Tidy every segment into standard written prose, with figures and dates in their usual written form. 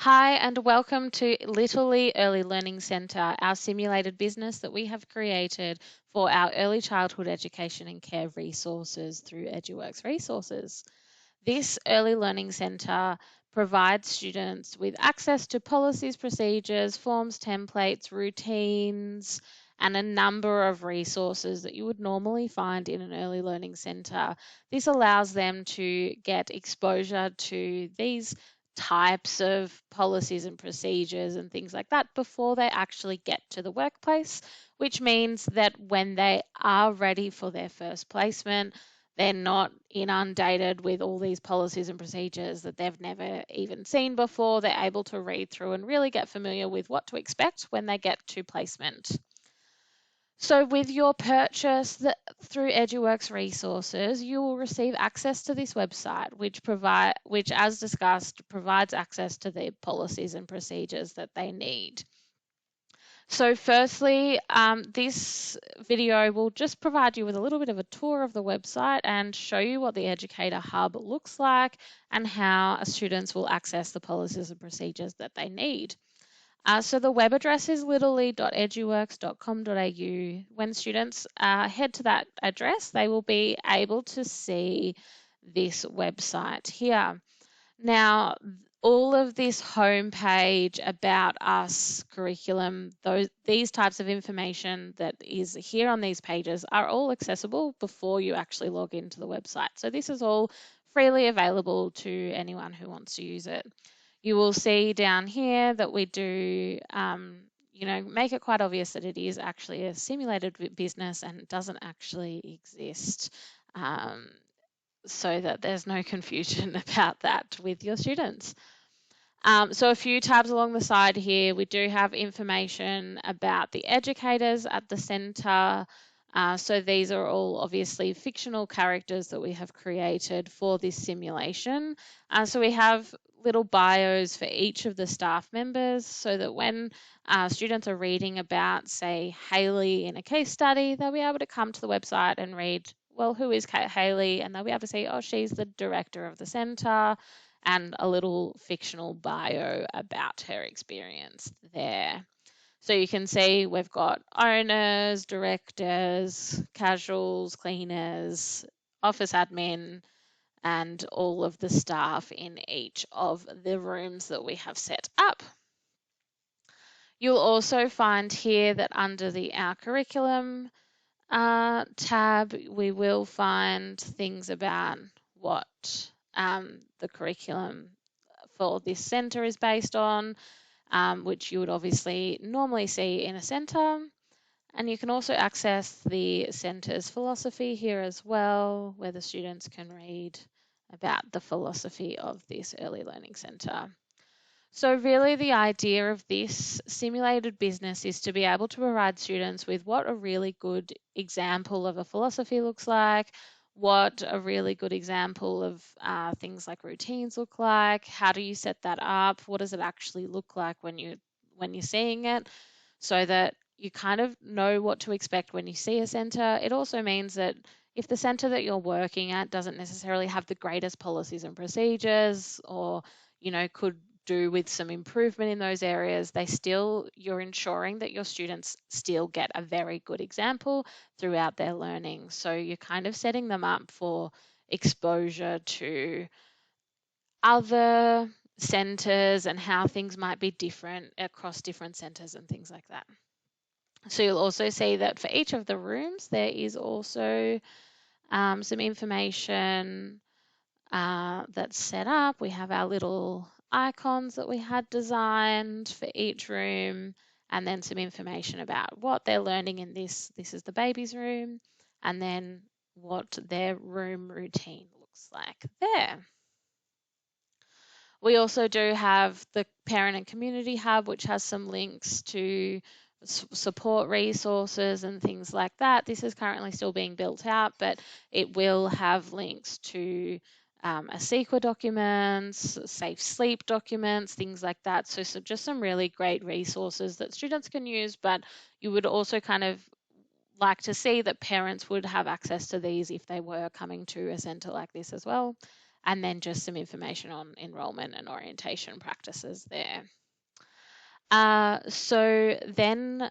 Hi, and welcome to Little Early Learning Centre, our simulated business that we have created for our early childhood education and care resources through EduWorks Resources. This Early Learning Centre provides students with access to policies, procedures, forms, templates, routines, and a number of resources that you would normally find in an early learning centre. This allows them to get exposure to these types of policies and procedures and things like that before they actually get to the workplace, which means that when they are ready for their first placement, they're not inundated with all these policies and procedures that they've never even seen before. They're able to read through and really get familiar with what to expect when they get to placement. So with your purchase through EduWorks Resources, you will receive access to this website, which as discussed, provides access to the policies and procedures that they need. So firstly, this video will just provide you with a little bit of a tour of the website and show you what the Educator Hub looks like and how students will access the policies and procedures that they need. So the web address is littlely.eduworks.com.au. When students head to that address, they will be able to see this website here. Now, all of this homepage about us, curriculum, these types of information that is here on these pages are all accessible before you actually log into the website. So this is all freely available to anyone who wants to use it. You will see down here that we do, make it quite obvious that it is actually a simulated business and it doesn't actually exist, so that there's no confusion about that with your students. So a few tabs along the side here, we do have information about the educators at the centre. So these are all obviously fictional characters that we have created for this simulation. So we have little bios for each of the staff members so that when students are reading about, say, Hayley in a case study, they'll be able to come to the website and read, well, who is Hayley? And they'll be able to see, oh, she's the director of the centre, and a little fictional bio about her experience there. So you can see we've got owners, directors, casuals, cleaners, office admin, and all of the staff in each of the rooms that we have set up. You'll also find here that under the Our Curriculum tab, we will find things about what the curriculum for this centre is based on, which you would obviously normally see in a centre. And you can also access the centre's philosophy here as well, where the students can read about the philosophy of this early learning centre. So really the idea of this simulated business is to be able to provide students with what a really good example of a philosophy looks like, what a really good example of things like routines look like, how do you set that up, what does it actually look like when you're seeing it, so that you kind of know what to expect when you see a centre. It also means that if the centre that you're working at doesn't necessarily have the greatest policies and procedures, or could do with some improvement in those areas, you're ensuring that your students still get a very good example throughout their learning. So you're kind of setting them up for exposure to other centres and how things might be different across different centres and things like that. So you'll also see that for each of the rooms, there is also some information that's set up. We have our little icons that we had designed for each room, and then some information about what they're learning in this. This is the baby's room, and then what their room routine looks like there. We also do have the Parent and Community Hub, which has some links to support resources and things like that. This is currently still being built out, but it will have links to ASEQA documents, safe sleep documents, things like that. So just some really great resources that students can use, but you would also kind of like to see that parents would have access to these if they were coming to a centre like this as well. and then just some information on enrollment and orientation practices there. So then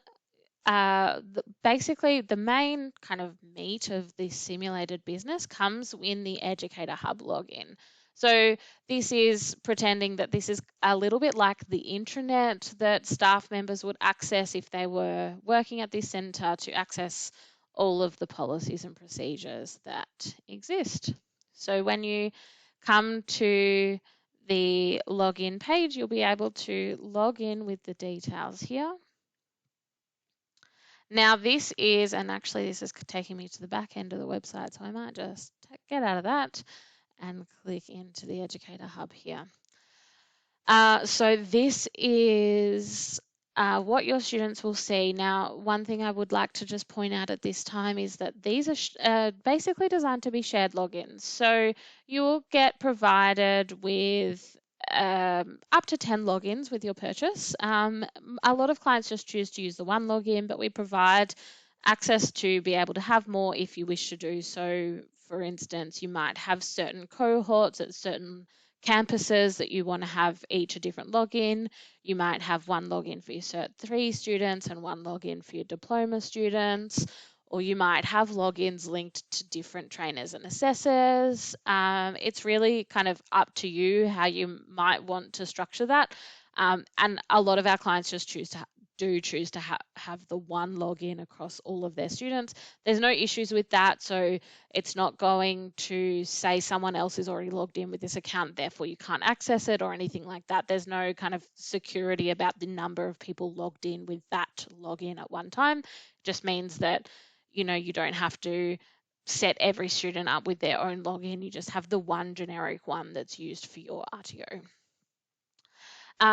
basically the main kind of meat of this simulated business comes in the Educator Hub login. So this is pretending that this is a little bit like the intranet that staff members would access if they were working at this centre to access all of the policies and procedures that exist. So when you come to the login page, you'll be able to log in with the details here. Now this is, and actually this is taking me to the back end of the website, so I might just get out of that and click into the Educator Hub here. So this is what your students will see. Now, one thing I would like to just point out at this time is that these are basically designed to be shared logins. So you will get provided with up to 10 logins with your purchase. A lot of clients just choose to use the one login, but we provide access to be able to have more if you wish to do so. For instance, you might have certain cohorts at certain campuses that you want to have each a different login. You might have one login for your Cert 3 students and one login for your diploma students, or you might have logins linked to different trainers and assessors. It's really kind of up to you how you might want to structure that. And a lot of our clients just choose to have the one login across all of their students. There's no issues with that, so it's not going to say someone else is already logged in with this account, therefore you can't access it or anything like that. There's no kind of security about the number of people logged in with that login at one time. It just means that, you know, you don't have to set every student up with their own login. You just have the one generic one that's used for your RTO.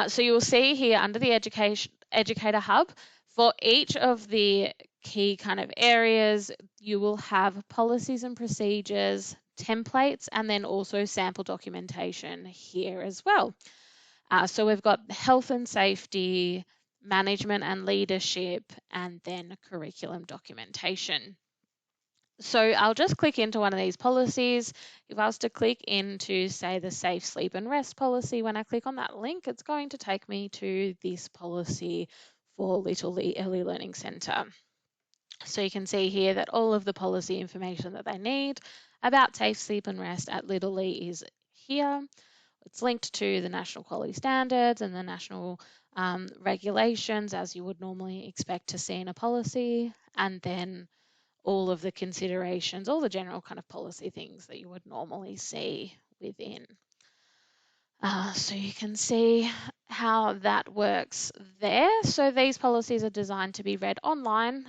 So you will see here under the Educator Hub, for each of the key kind of areas, you will have policies and procedures, templates, and then also sample documentation here as well. So we've got health and safety, management and leadership, and then curriculum documentation. So I'll just click into one of these policies. If I was to click into, say, the safe sleep and rest policy, when I click on that link, it's going to take me to this policy for Little Leigh Early Learning Centre. So you can see here that all of the policy information that they need about safe sleep and rest at Little Leigh is here. It's linked to the national quality standards and the national regulations, as you would normally expect to see in a policy, and then all of the considerations, all the general kind of policy things that you would normally see within. So you can see how that works there. So these policies are designed to be read online,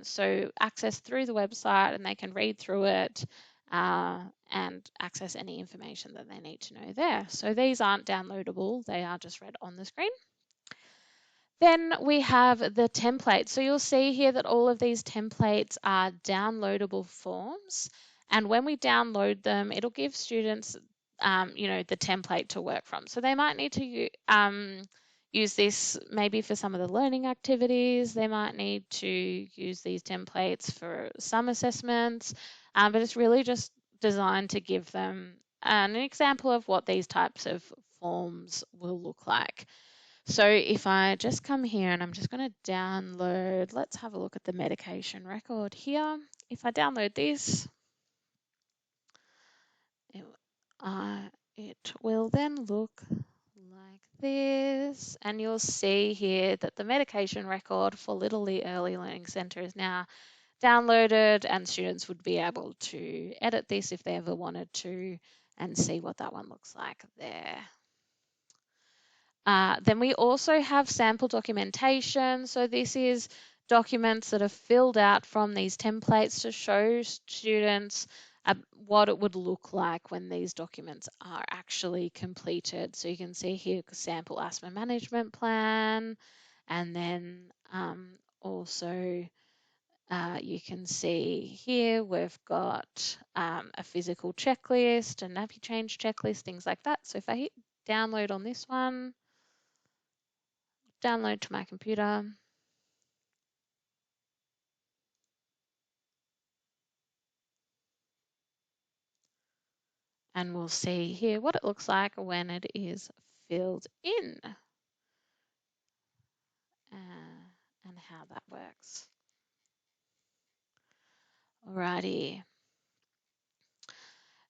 so access through the website, and they can read through it and access any information that they need to know there. So these aren't downloadable, they are just read on the screen. Then we have the templates. So you'll see here that all of these templates are downloadable forms. And when we download them, it'll give students, you know, the template to work from. So they might need to use this maybe for some of the learning activities. They might need to use these templates for some assessments, but it's really just designed to give them an example of what these types of forms will look like. So if I just come here and I'm just going to download, let's have a look at the medication record here. If I download this, it will then look like this, and you'll see here that the medication record for Little Leigh Early Learning Centre is now downloaded, and students would be able to edit this if they ever wanted to and see what that one looks like there. Then we also have sample documentation. So this is documents that are filled out from these templates to show students what it would look like when these documents are actually completed. So you can see here sample asthma management plan, and then also you can see here we've got a physical checklist, a nappy change checklist, things like that. So if I hit download on this one, download to my computer. And we'll see here what it looks like when it is filled in and how that works. Alrighty.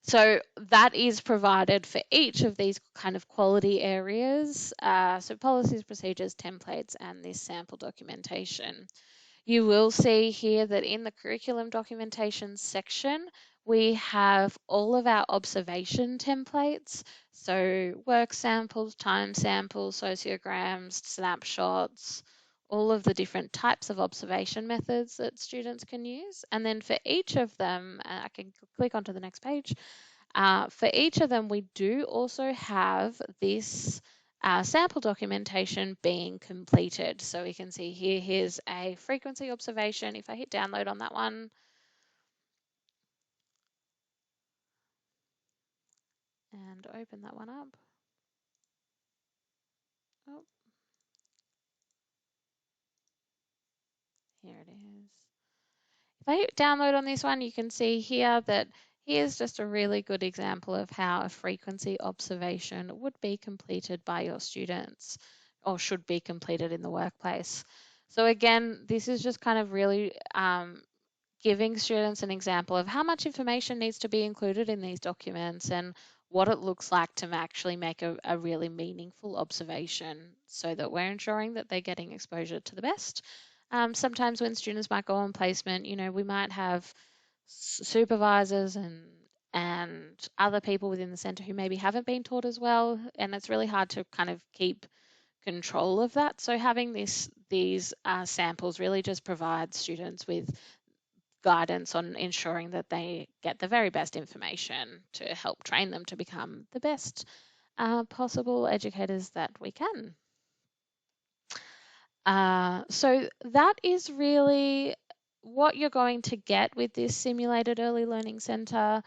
So that is provided for each of these kind of quality areas. So policies, procedures, templates, and this sample documentation. You will see here that in the curriculum documentation section, we have all of our observation templates. So work samples, time samples, sociograms, snapshots, all of the different types of observation methods that students can use. And then for each of them, I can click onto the next page. For each of them, we do also have this sample documentation being completed. So we can see here, here's a frequency observation. If I hit download on that one, and open that one up. Oh, here it is. If I hit download on this one, you can see here that here's just a really good example of how a frequency observation would be completed by your students or should be completed in the workplace. So again, this is just kind of really giving students an example of how much information needs to be included in these documents and what it looks like to actually make a really meaningful observation so that we're ensuring that they're getting exposure to the best. Sometimes when students might go on placement, you know, we might have supervisors and other people within the centre who maybe haven't been taught as well, and it's really hard to kind of keep control of that. So having these samples really just provides students with guidance on ensuring that they get the very best information to help train them to become the best possible educators that we can. So that is really what you're going to get with this simulated early learning center.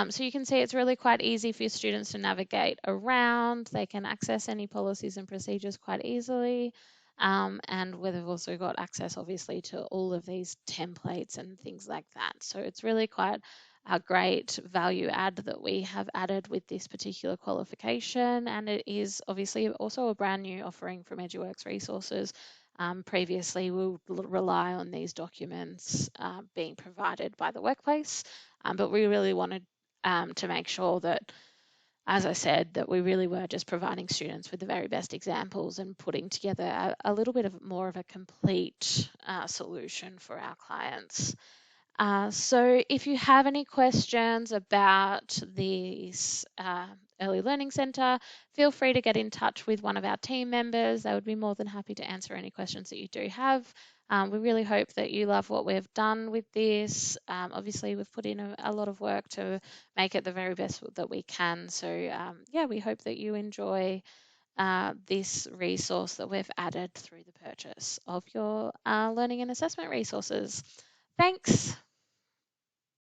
So you can see it's really quite easy for your students to navigate around. They can access any policies and procedures quite easily. And we've also got access, obviously, to all of these templates and things like that. So it's really quite a great value add that we have added with this particular qualification. And it is obviously also a brand new offering from EduWorks Resources. Previously, we would rely on these documents being provided by the workplace, but we really wanted to make sure that, as I said, that we really were just providing students with the very best examples and putting together a little bit of more of a complete solution for our clients. So if you have any questions about this Early Learning Centre, feel free to get in touch with one of our team members. They would be more than happy to answer any questions that you do have. We really hope that you love what we've done with this. Obviously, we've put in a lot of work to make it the very best that we can. So yeah, we hope that you enjoy this resource that we've added through the purchase of your learning and assessment resources. Thanks.